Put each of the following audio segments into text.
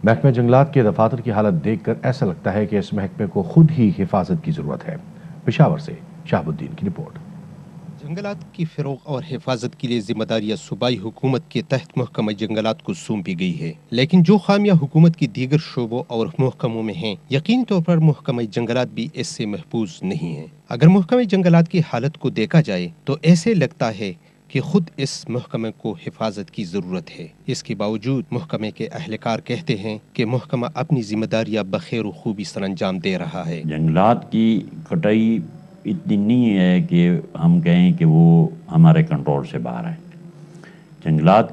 محکمہ جنگلات کے دفاتر کی حالت دیکھ کر ایسا لگتا ہے کہ اس محکمے کو خود ہی حفاظت کی ضرورت ہے۔ پشاور سے شہاب الدین کی رپورٹ۔ جنگلات کی فروغ اور حفاظت کے لیے ذمہ داریاں صوبائی حکومت کے تحت محکمہ جنگلات کو سونپی گئی ہے، لیکن جو خامیاں حکومت کی دیگر شعبوں اور محکموں میں ہیں، یقینی طور پر محکمہ جنگلات بھی اس سے محفوظ نہیں ہے۔ اگر محکمہ جنگلات کی حالت کو دیکھا جائے تو ایسے لگتا ہے کہ خود اس محکمے کو حفاظت کی ضرورت ہے۔ اس کے باوجود محکمے کے اہلکار کہتے ہیں کہ محکمہ اپنی ذمہ داریاں بخیر و خوبی سر انجام دے رہا ہے۔ جنگلات کی کٹائی اتنی نہیں ہے کہ ہم کہیں کہ وہ ہمارے کنٹرول سے باہر ہے۔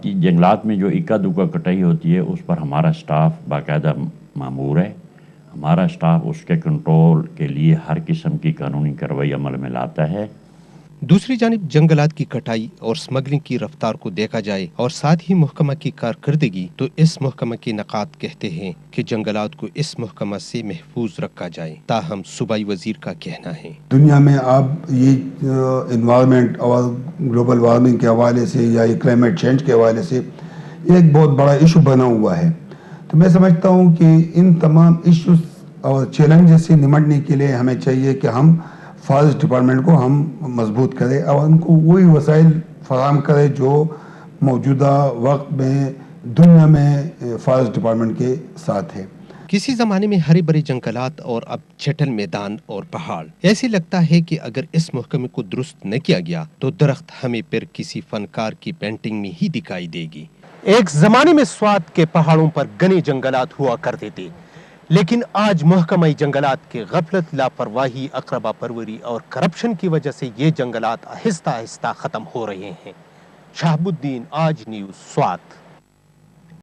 جنگلات میں جو اکا دکا کٹائی ہوتی ہے اس پر ہمارا سٹاف باقاعدہ مامور ہے۔ ہمارا سٹاف اس کے کنٹرول کے لیے ہر قسم کی قانونی کارروائی عمل میں لاتا ہے۔ دوسری جانب جنگلات کی کٹائی اور سمگلنگ کی رفتار کو دیکھا جائے اور ساتھ ہی محکمہ کی کارکردگی تو اس محکمہ کے نقاد کہتے ہیں کہ جنگلات کو اس محکمہ سے محفوظ رکھا جائے، تاہم صوبائی وزیر کا کہنا ہے دنیا میں اب یہ انوائرمنٹ اور گلوبل وارمنگ کے حوالے سے یا یہ کلائمیٹ چینج کے حوالے سے یہ ایک بہت بڑا ایشو بنا ہوا ہے۔ تو میں سمجھتا ہوں کہ ان تمام ایشوز اور چیلنجز سے نمٹنے کے لیے ہمیں چاہیے کہ ہم فارسٹ ڈپارٹمنٹ کو ہم مضبوط کریں اور ان کو وہی وسائل فراہم کریں جو موجودہ وقت میں دنیا میں فارسٹ ڈپارٹمنٹ کے ساتھ ہے۔ کسی زمانے میں ہرے بھرے جنگلات اور اب چٹل میدان اور پہاڑ۔ ایسے لگتا ہے کہ اگر اس محکمے کو درست نہ کیا گیا تو درخت ہمیں پھر کسی فنکار کی پینٹنگ میں ہی دکھائی دے گی۔ ایک زمانے میں سوات کے پہاڑوں پر گھنے جنگلات ہوا کرتے تھے، لیکن آج محکمہ جنگلات کے غفلت، لاپرواہی، اقربا پروری اور کرپشن کی وجہ سے یہ جنگلات آہستہ آہستہ ختم ہو رہے ہیں۔ شہاب الدین، آج نیوز، سوات۔